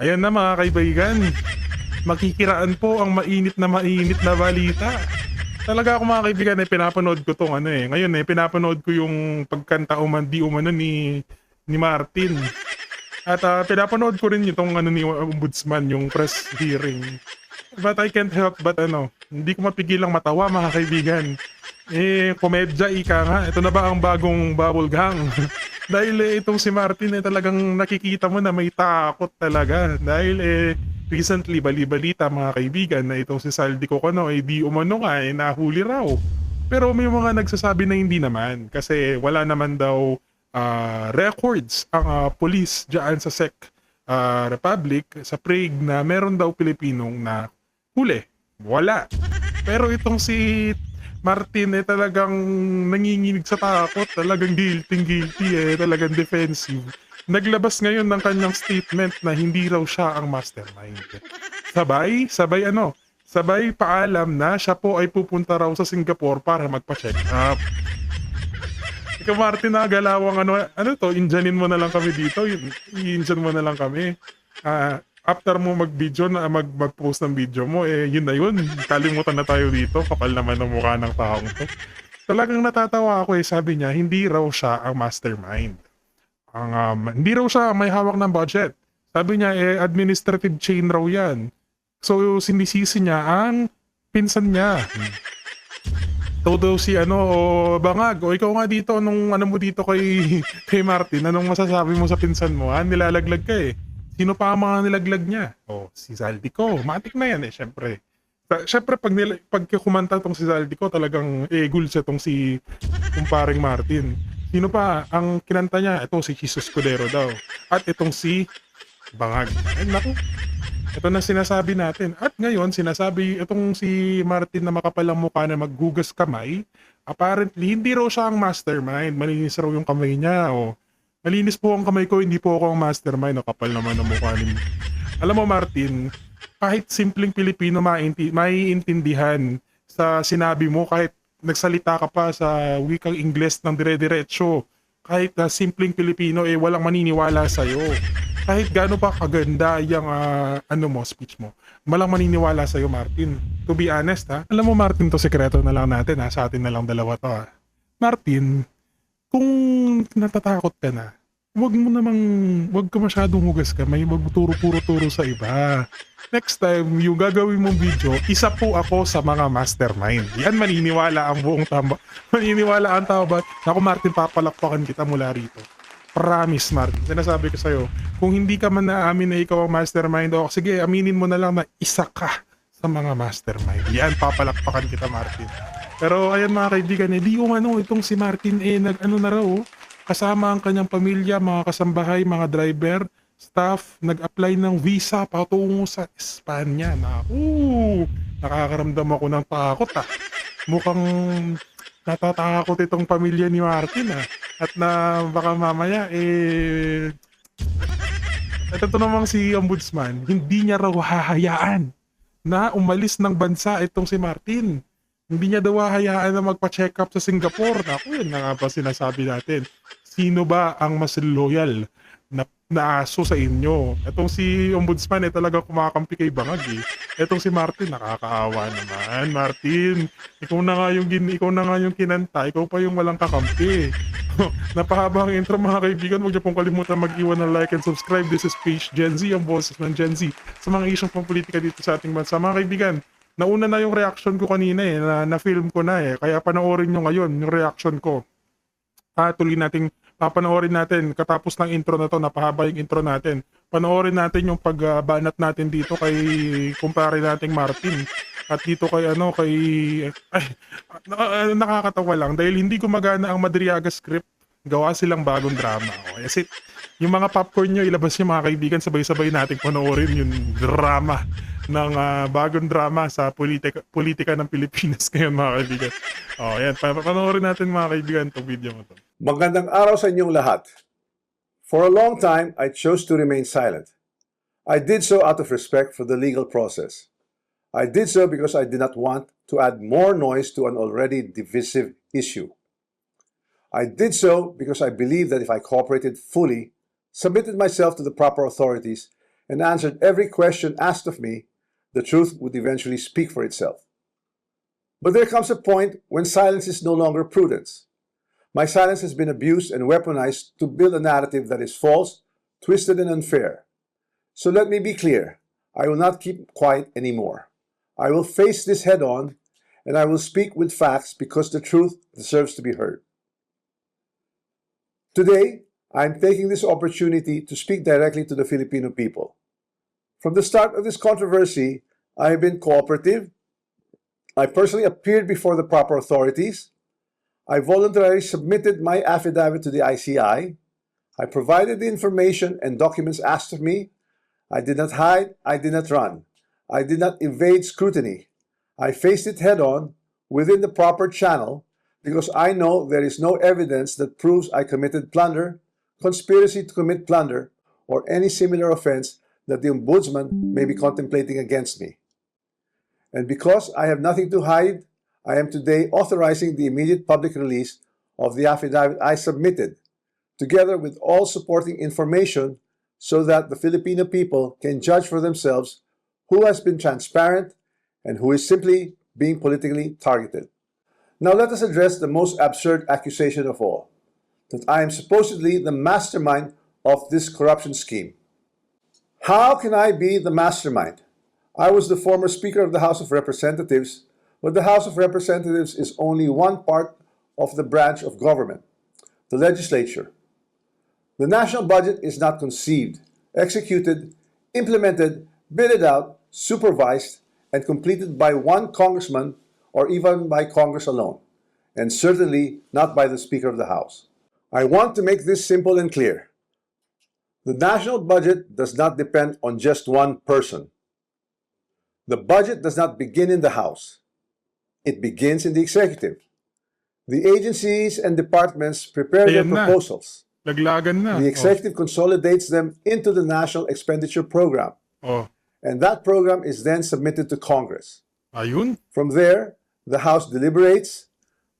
Ayan na mga kaibigan, makikiraan po ang mainit na balita. Talaga ako mga kaibigan ay pinapanood ko 'tong ano, ngayon, pinapanood ko yung pagkanta di umano ni Martin. At, pinapanood ko rin itong ano ni Ombudsman, yung press hearing. But I can't help but ano, hindi ko mapigilang matawa mga kaibigan. Komedya ika nga, ito na ba ang bagong bubble gang? Dahil, itong si Martin, talagang nakikita mo na may takot talaga. Dahil, recently bali-balita mga kaibigan na itong si Saldico Cano di umano nga, nahuli raw. Pero may mga nagsasabi na hindi naman kasi wala naman daw, records ang, police diyan sa Republic, sa Prague na meron daw Pilipinong nahuli. Wala. Pero itong si Martin, talagang nanginginig sa takot, talagang guilty, talagang defensive. Naglabas ngayon ng kanyang statement na hindi raw siya ang mastermind. Sabay ano, sabay paalam na siya po ay pupunta raw sa Singapore para magpa-check up. Ikaw Martin, galawang ano 'to, Indianin mo na lang kami dito, i-Indian mo na lang kami. After mo mag-video na mag-post ng video mo, yun na yun, kalimutan na tayo dito, kapal naman ng mukha ng taong 'to. Talagang natatawa ako, sabi niya hindi raw siya ang mastermind. Hindi raw siya may hawak ng budget. Sabi niya, administrative chain raw 'yan. So, sinisisi niya ang pinsan niya. Ikaw daw si ano, o bangag, o ikaw nga dito, anong ano mo dito kay kay Martin, anong masasabi mo sa pinsan mo? Nilalaglag ka eh. Sino pa ang mga nilaglag niya? O, si Zaldico. Matik na yan syempre. Syempre, pag kumanta tong si Zaldico, talagang gulsa tong si kumparing Martin. Sino pa ang kinanta niya? Ito si Jesus Cordero daw. At itong si Bangag. Ay, naku. Ito na sinasabi natin. At ngayon, sinasabi itong si Martin na makapalang mukha na maghugas kamay, apparently, hindi raw siya ang mastermind. Malinis raw yung kamay niya. O, malinis po ang kamay ko, hindi po ako ang mastermind. O, kapal naman ang mukha ni... Alam mo, Martin, kahit simpleng Pilipino maiintindihan sa sinabi mo, kahit nagsalita ka pa sa wikang Ingles ng dire-diretso, kahit simpleng Pilipino, walang maniniwala sa'yo. Kahit gaano pa kaganda yung speech mo, walang maniniwala sa'yo, Martin. To be honest, ha? Alam mo, Martin, to sekreto na lang natin, ha? Sa atin na lang dalawa to, ha? Martin, kung natatakot ka na, wag ka masyadong hugas kamay, wag puro-turo sa iba. Next time, yung gagawin mong video, isa po ako sa mga mastermind. Yan, maniniwala ang buong tamba. Maniniwala ang tao ba? Ako, Martin, papalakpakan kita mula rito. Promise, Martin. Sinasabi ko sa'yo, kung hindi ka man naamin na ikaw ang mastermind, o sige, aminin mo na lang na isa ka sa mga mastermind. Yan, papalakpakan kita, Martin. Pero ayan mga kaibigan, di umano itong si Martin nag-ano na raw, kasama ang kanyang pamilya, mga kasambahay, mga driver, staff, nag-apply ng visa patungo sa Espanya. Nakakaramdam ako ng takot Mukhang natatakot itong pamilya ni Martin At na baka mamaya ito namang si Ombudsman, hindi niya raw hahayaan na umalis ng bansa itong si Martin. Hindi niya daw hahayaan na magpa-check up sa Singapore. Naku, yun na nga ba sinasabi natin. Sino ba ang mas loyal na aso sa inyo? Itong si Ombudsman talaga kumakampi kay Bangag Itong si Martin, nakakaawa naman. Martin, ikaw na nga yung kinanta, ikaw pa yung walang kakampi. Napahaba ang intro mga kaibigan. Huwag niyo pong kalimutan mag-iwan ng like and subscribe. This is Page Gen Z, ang boses ng Gen Z sa mga isyong pampolitika dito sa ating bansa. Mga kaibigan, nauna na yung reaction ko kanina na-film ko na kaya panoorin nyo ngayon yung reaction ko. Papanoorin natin katapos ng intro na to, napahaba yung intro natin. Panoorin natin yung pagbanat natin dito kay kumpare nating Martin. At dito nakakatawa lang dahil hindi gumagana ang Madriaga script. Gawa silang bagong drama. Kasi yung mga popcorn nyo, ilabas nyo mga kaibigan, sabay-sabay nating panoorin yung drama ng bagong drama sa politika ng Pilipinas ngayon mga kaibigan. Ayan, panoorin natin mga kaibigan itong video mo to. Magandang araw sa inyong lahat. For a long time, I chose to remain silent. I did so out of respect for the legal process. I did so because I did not want to add more noise to an already divisive issue. I did so because I believed that if I cooperated fully, submitted myself to the proper authorities, and answered every question asked of me, the truth would eventually speak for itself. But there comes a point when silence is no longer prudence. My silence has been abused and weaponized to build a narrative that is false, twisted, and unfair. So let me be clear. I will not keep quiet anymore. I will face this head on, and I will speak with facts because the truth deserves to be heard. Today, I am taking this opportunity to speak directly to the Filipino people. From the start of this controversy, I have been cooperative. I personally appeared before the proper authorities. I voluntarily submitted my affidavit to the ICI. I provided the information and documents asked of me. I did not hide. I did not run. I did not evade scrutiny. I faced it head on within the proper channel because I know there is no evidence that proves I committed plunder, conspiracy to commit plunder, or any similar offense that the Ombudsman may be contemplating against me. And because I have nothing to hide, I am today authorizing the immediate public release of the affidavit I submitted, together with all supporting information so that the Filipino people can judge for themselves who has been transparent and who is simply being politically targeted. Now let us address the most absurd accusation of all, that I am supposedly the mastermind of this corruption scheme. How can I be the mastermind? I was the former Speaker of the House of Representatives, but the House of Representatives is only one part of the branch of government, the legislature. The national budget is not conceived, executed, implemented, bidded out, supervised, and completed by one congressman or even by Congress alone, and certainly not by the Speaker of the House. I want to make this simple and clear. The national budget does not depend on just one person. The budget does not begin in the House. It begins in the executive. The agencies and departments prepare their Ayan na. proposals. Laglagan na. The executive consolidates them into the National Expenditure Program, Oh. and that program is then submitted to Congress. Ayun. From there, the House deliberates,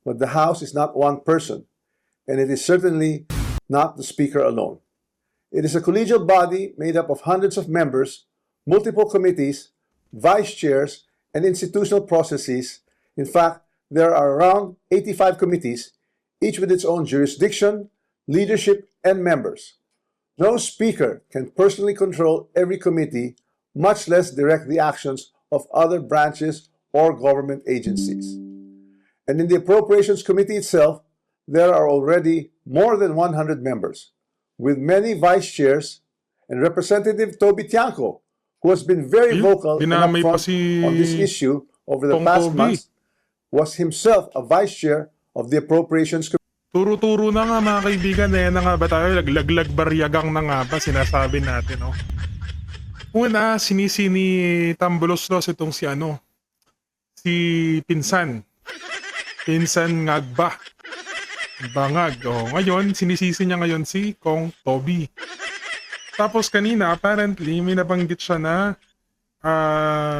but the House is not one person, and it is certainly not the Speaker alone. It is a collegial body made up of hundreds of members, multiple committees, vice chairs, and institutional processes. In fact, there are around 85 committees, each with its own jurisdiction, leadership, and members. No speaker can personally control every committee, much less direct the actions of other branches or government agencies. And in the Appropriations Committee itself, there are already more than 100 members, with many vice chairs, and Representative Toby Tiangco, who has been very Ayun, vocal and dinamay pa upfront si on this issue over the Tong past Toby. months, was himself a vice chair of the Appropriations Committee. Turo-turo na nga mga kaibigan, na nga ba tayo? Laglag baryagang na nga ba sinasabi natin, no? Una, sinisi ni Tamboloslos itong si si Pinsan. Pinsan Ngagba. Bangag. Oh, ngayon, sinisisi niya ngayon si Kong Toby. Tapos kanina, apparently, may nabanggit siya na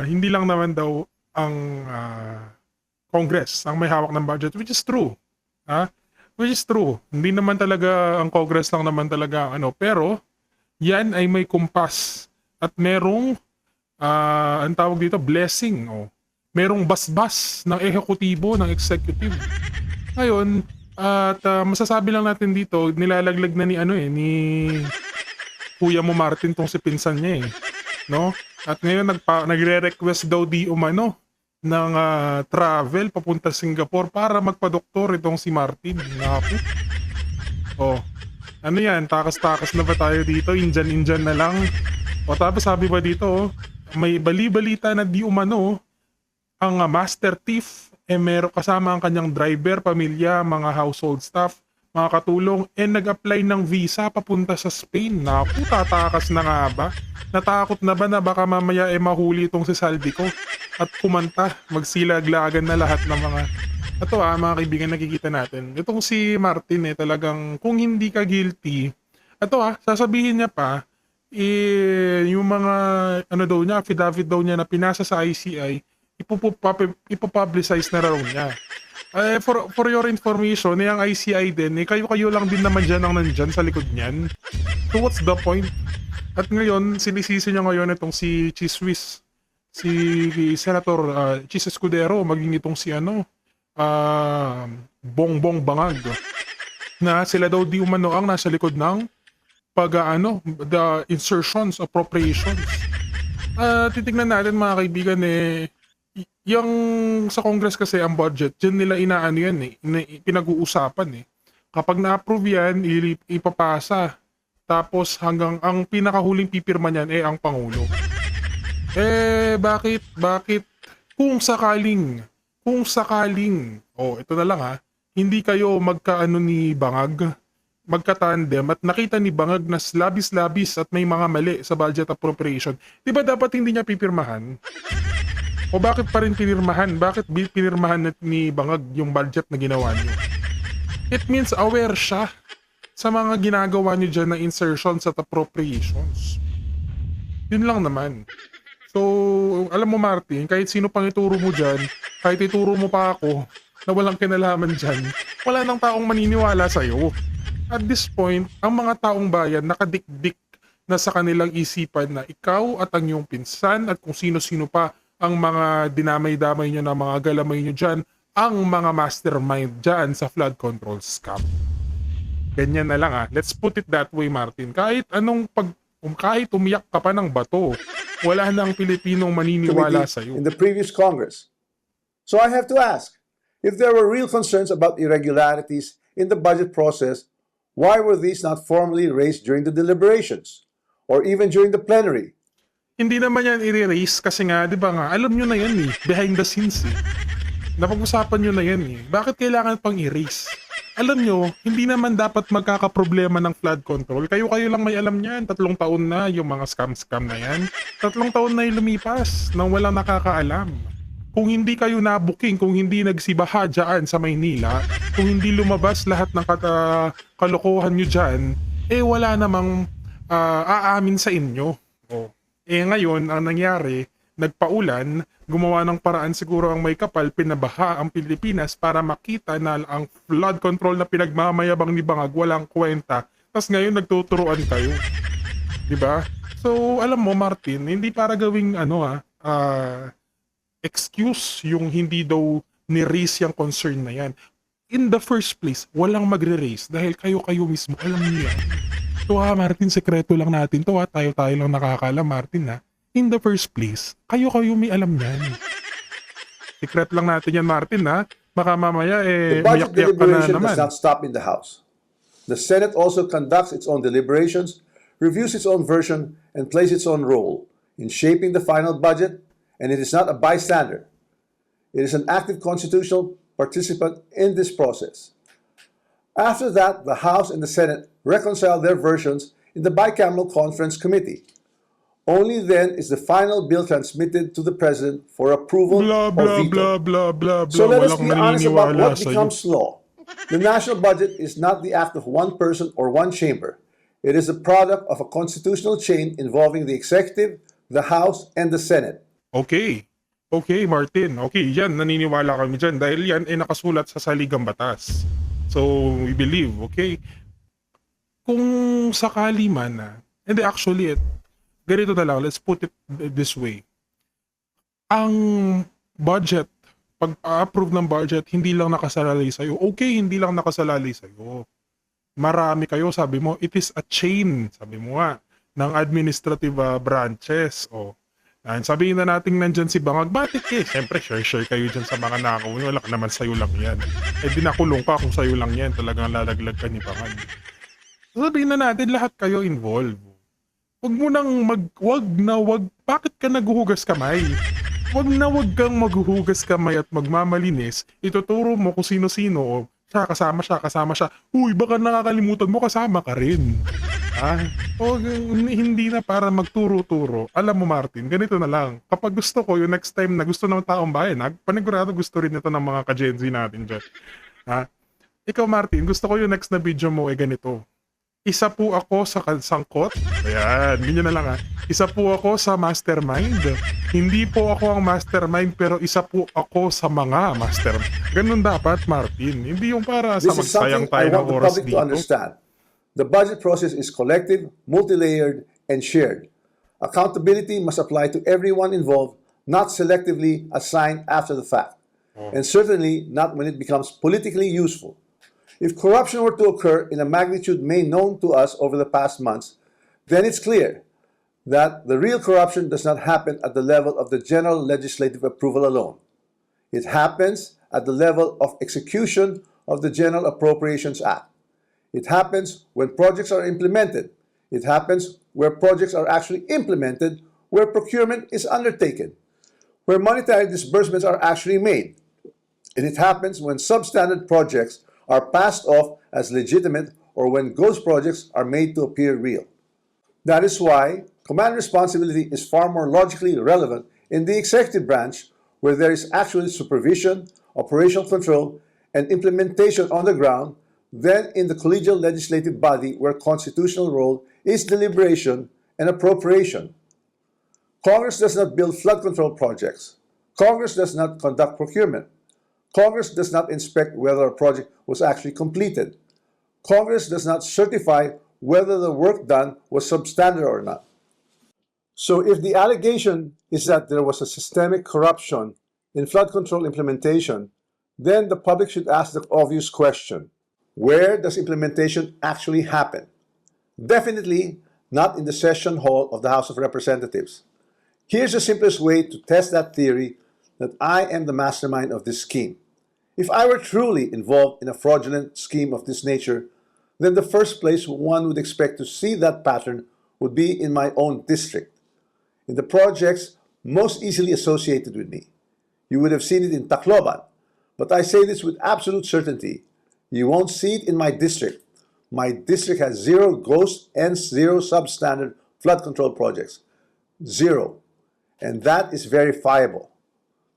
hindi lang naman daw ang Congress ang may hawak ng budget, which is true. Which is true. Hindi naman talaga ang Congress lang naman talaga pero yan ay may kumpas at merong ang tawag dito blessing merong basbas ng ehekutibo, ng executive. Ngayon at masasabi lang natin dito, nilalaglag na ni Kuya mo Martin tong si pinsan niya no? At ngayon nagre-request daw di umano ng travel papunta Singapore para magpa-doktor itong si Martin. Naku. Ano yan? Takas-takas na ba tayo dito? Injan-injan na lang. Tapos sabi ba dito, may bali-balita na di umano ang master thief meron kasama ang kanyang driver, pamilya, mga household staff, mga katulong, nag-apply ng visa papunta sa Spain. Naku, tatakas na nga ba? Natakot na ba na baka mamaya mahuli itong si Saldico at kumanta, magsilaglagan na lahat ng mga mga kaibigan nakikita natin. Itong si Martin talagang kung hindi ka guilty, sasabihin niya pa yung mga daw niya, affidavit daw niya na pinasa sa ICI, ipopublicize na raw niya. For your information, yung ICI din, kayo lang din naman dyan ang nandyan sa likod niyan. So what's the point? At ngayon, sinisisi niya ngayon itong si Chiswis, si Senator Chis Escudero, maging itong si Bongbong Bangag, na sila daw di umano ang nasa likod ng the insertions, appropriations. Titignan natin mga kaibigan yung sa Congress kasi ang budget, dyan nila inaano yan pinag-uusapan Kapag na-approve yan, ipapasa. Tapos hanggang ang pinakahuling pipirma niyan ang Pangulo. Bakit kung sakaling, ito na lang hindi kayo magkaano ni Bangag, magka-tandem at nakita ni Bangag na labis-labis at may mga mali sa budget appropriation, di ba dapat hindi niya pipirmahan? O bakit pa rin pinirmahan? Bakit pinirmahan ni Bangag yung budget na ginawa niyo? It means aware siya sa mga ginagawa niyo dyan na insertions at appropriations. Yun lang naman. So, alam mo Martin, kahit sino pang ituro mo dyan, kahit ituro mo pa ako na walang kinalaman dyan, wala nang taong maniniwala sa'yo. At this point, ang mga taong bayan nakadikdik na sa kanilang isipan na ikaw at ang iyong pinsan at kung sino-sino pa ang mga dinamay-damay nyo na mga galamay nyo dyan, ang mga mastermind dyan sa flood control scam. Ganyan na lang Let's put it that way, Martin. Kahit kahit umiyak ka pa ng bato, wala nang Pilipinong maniniwala Committee sa'yo. in the previous Congress. So I have to ask, if there were real concerns about irregularities in the budget process, why were these not formally raised during the deliberations or even during the plenary? Hindi naman yan i-raise kasi nga, di ba alam nyo na yan behind the scenes Napag-usapan nyo na yan Bakit kailangan pang i-raise? Alam nyo, hindi naman dapat magkakaproblema ng flood control. Kayo lang may alam niyan. 3 taon na yung mga scam na yan. 3 taon na yung lumipas nang walang nakakaalam. Kung hindi kayo nabuking, kung hindi nagsibaha dyan sa Maynila, kung hindi lumabas lahat ng kalokohan nyo dyan, wala namang aamin sa inyo. Ngayon, ang nangyari, nagpaulan, gumawa ng paraan siguro ang may kapal, pinabaha ang Pilipinas para makita na ang flood control na pinagmamayabang ni Bangag walang kwenta. Tapos ngayon nagtuturuan kayo. Diba? So, alam mo Martin, hindi para gawing excuse yung hindi daw ni-raise yung concern na yan. In the first place, walang magre-raise dahil kayo mismo alam niyo yan. So Martin, sekreto lang natin to tayo lang nakakaalam Martin In the first place, kayo may alam yan. Secret lang natin yan Martin Baka mamaya The budget umiyak-iyak ka na deliberation naman. does not stop in the House. The Senate also conducts its own deliberations, reviews its own version, and plays its own role in shaping the final budget, and it is not a bystander. It is an active constitutional participant in this process. After that, the House and the Senate reconcile their versions in the bicameral conference committee. Only then is the final bill transmitted to the President for approval Blah, or blah, veto. blah, blah, blah, blah. So let us Walang be honest about naniniwala what sa'yo. becomes law. The national budget is not the act of one person or one chamber. It is the product of a constitutional chain involving the executive, the House, and the Senate. Okay, Martin. Okay, yan. Naniniwala kami dyan. Dahil yan ay nakasulat sa saligang batas. So, we believe, okay? Kung sakali man hindi actually, ganito na lang. Let's put it this way. Ang budget, pag-approve ng budget, hindi lang nakasalalay sa'yo. Okay, hindi lang nakasalalay sa'yo. Marami kayo, sabi mo, it is a chain, sabi mo ng administrative branches. Sabihin na natin nandyan si Bangag, batik Siyempre, share kayo dyan sa mga nakawin. Wala naman sa'yo lang yan. Dinakulong ka kung sa'yo lang yan. Talagang lalaglag ka ni Bangag. Sabihin na natin, lahat kayo involved. Wag mo nang bakit ka naghuhugas kamay? Wag kang maghuhugas kamay at magmamalinis. Ituturo mo kung sino-sino. Kasama siya. Uy, baka nakakalimutan mo, kasama ka rin. Hindi na para magturo-turo. Alam mo Martin, ganito na lang. Kapag gusto ko, yung next time na gusto ng taong bayan, panigurado gusto rin ito ng mga ka-Gen Z natin dyan. Ikaw Martin, gusto ko yung next na video mo ganito. Isa po ako sa sangkot. Ayan, ganyan na lang Isa po ako sa mastermind. Hindi po ako ang mastermind pero isa po ako sa mga mastermind. Ganun dapat, Martin. Hindi yung para sa This is magsayang something I tayo ng want the oras public to dito. understand. The budget process is collective, multi-layered, and shared. Accountability must apply to everyone involved, not selectively assigned after the fact, and certainly not when it becomes politically useful. If corruption were to occur in a magnitude made known to us over the past months, then it's clear that the real corruption does not happen at the level of the general legislative approval alone. It happens at the level of execution of the General Appropriations Act. It happens when projects are implemented. It happens where projects are actually implemented, where procurement is undertaken, where monetary disbursements are actually made. And it happens when substandard projects are passed off as legitimate or when ghost projects are made to appear real. That is why command responsibility is far more logically relevant in the executive branch, where there is actually supervision, operational control, and implementation on the ground, than in the collegial legislative body, where constitutional role is deliberation and appropriation. Congress does not build flood control projects. Congress does not conduct procurement. Congress does not inspect whether a project was actually completed. Congress does not certify whether the work done was substandard or not. So if the allegation is that there was a systemic corruption in flood control implementation, then the public should ask the obvious question: where does implementation actually happen? Definitely not in the session hall of the House of Representatives. Here's the simplest way to test that theory that I am the mastermind of this scheme. If I were truly involved in a fraudulent scheme of this nature, then the first place one would expect to see that pattern would be in my own district, in the projects most easily associated with me. You would have seen it in Tacloban, but I say this with absolute certainty. You won't see it in my district. My district has 0 ghost and 0 substandard flood control projects. 0. And that is verifiable.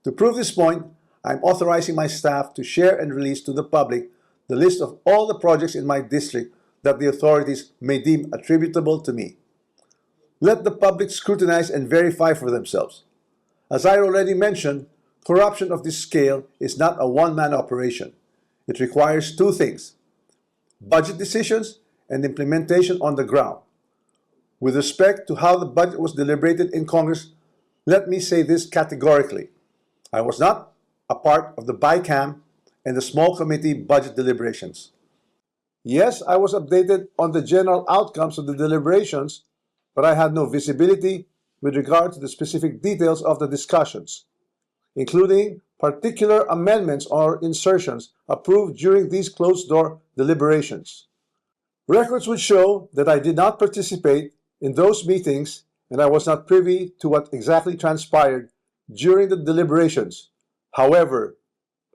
To prove this point, I'm authorizing my staff to share and release to the public the list of all the projects in my district that the authorities may deem attributable to me. Let the public scrutinize and verify for themselves. As I already mentioned, corruption of this scale is not a one-man operation. It requires 2 things: budget decisions and implementation on the ground. With respect to how the budget was deliberated in Congress, let me say this categorically. I was not a part of the BICAM and the small committee budget deliberations. Yes, I was updated on the general outcomes of the deliberations, but I had no visibility with regard to the specific details of the discussions, including particular amendments or insertions approved during these closed-door deliberations. Records would show that I did not participate in those meetings and I was not privy to what exactly transpired during the deliberations. However,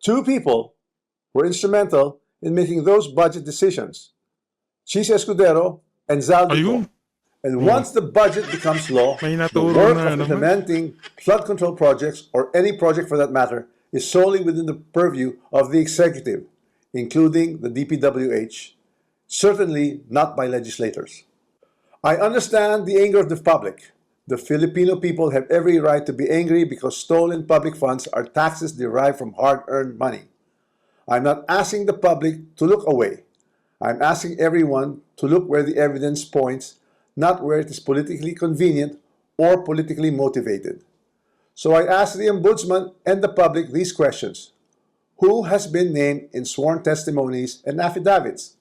2 people were instrumental in making those budget decisions: Chis Escudero and Zaldico. Ayun. And once the budget becomes law, May the naturo work na of naman. implementing flood control projects, or any project for that matter, is solely within the purview of the executive, including the DPWH, certainly not by legislators. I understand the anger of the public. The Filipino people have every right to be angry because stolen public funds are taxes derived from hard-earned money. I'm not asking the public to look away. I'm asking everyone to look where the evidence points, not where it is politically convenient or politically motivated. So I ask the Ombudsman and the public these questions. Who has been named in sworn testimonies and affidavits?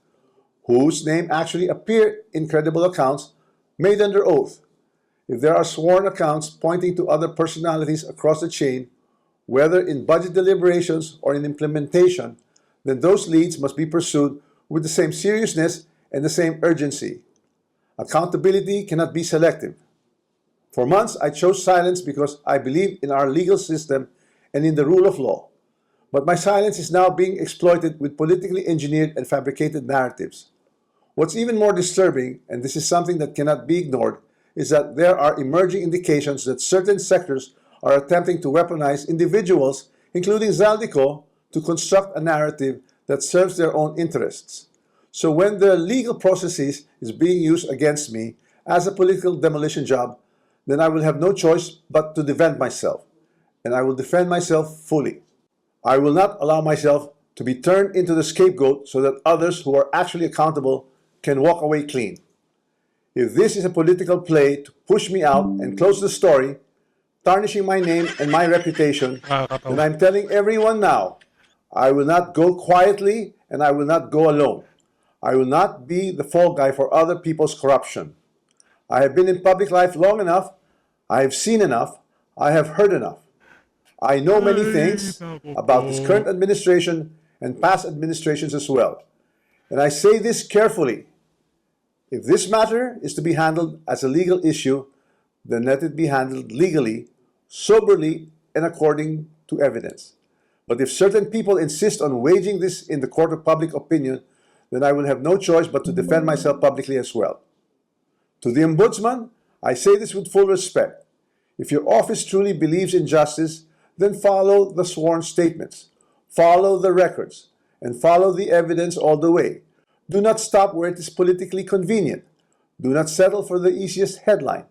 Whose name actually appeared in credible accounts made under oath? If there are sworn accounts pointing to other personalities across the chain, whether in budget deliberations or in implementation, then those leads must be pursued with the same seriousness and the same urgency. Accountability cannot be selective. For months, I chose silence because I believe in our legal system and in the rule of law. But my silence is now being exploited with politically engineered and fabricated narratives. What's even more disturbing, and this is something that cannot be ignored, is that there are emerging indications that certain sectors are attempting to weaponize individuals, including Zaldico, to construct a narrative that serves their own interests. So when the legal processes is being used against me as a political demolition job, then I will have no choice but to defend myself. And I will defend myself fully. I will not allow myself to be turned into the scapegoat so that others who are actually accountable can walk away clean. If this is a political play to push me out and close the story, tarnishing my name and my reputation, Nakakatawa. then I'm telling everyone now, I will not go quietly and I will not go alone. I will not be the fall guy for other people's corruption. I have been in public life long enough. I have seen enough. I have heard enough. I know many Ay, things naku about this po. current administration and past administrations as well. And I say this carefully. If this matter is to be handled as a legal issue, then let it be handled legally, soberly, and according to evidence. But if certain people insist on waging this in the court of public opinion, then I will have no choice but to defend myself publicly as well. To the Ombudsman, I say this with full respect. If your office truly believes in justice, then follow the sworn statements, follow the records, and follow the evidence all the way. Do not stop where it is politically convenient. Do not settle for the easiest headline.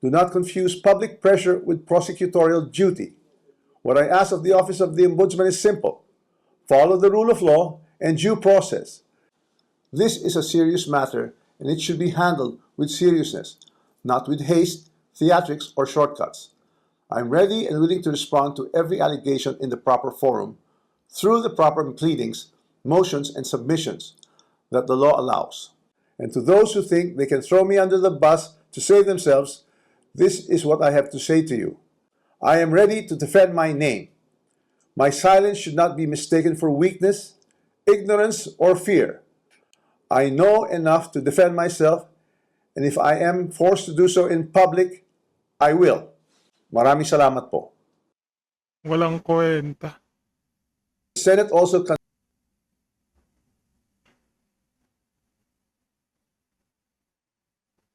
Do not confuse public pressure with prosecutorial duty. What I ask of the Office of the Ombudsman is simple. Follow the rule of law and due process. This is a serious matter, and it should be handled with seriousness, not with haste, theatrics, or shortcuts. I'm ready and willing to respond to every allegation in the proper forum, through the proper pleadings, motions, and submissions that the law allows. And to those who think they can throw me under the bus to save themselves, this is what I have to say to you. I am ready to defend my name. My silence should not be mistaken for weakness, ignorance, or fear. I know enough to defend myself, and if I am forced to do so in public, I will. Maraming salamat po. Walang kwenta. The Senate also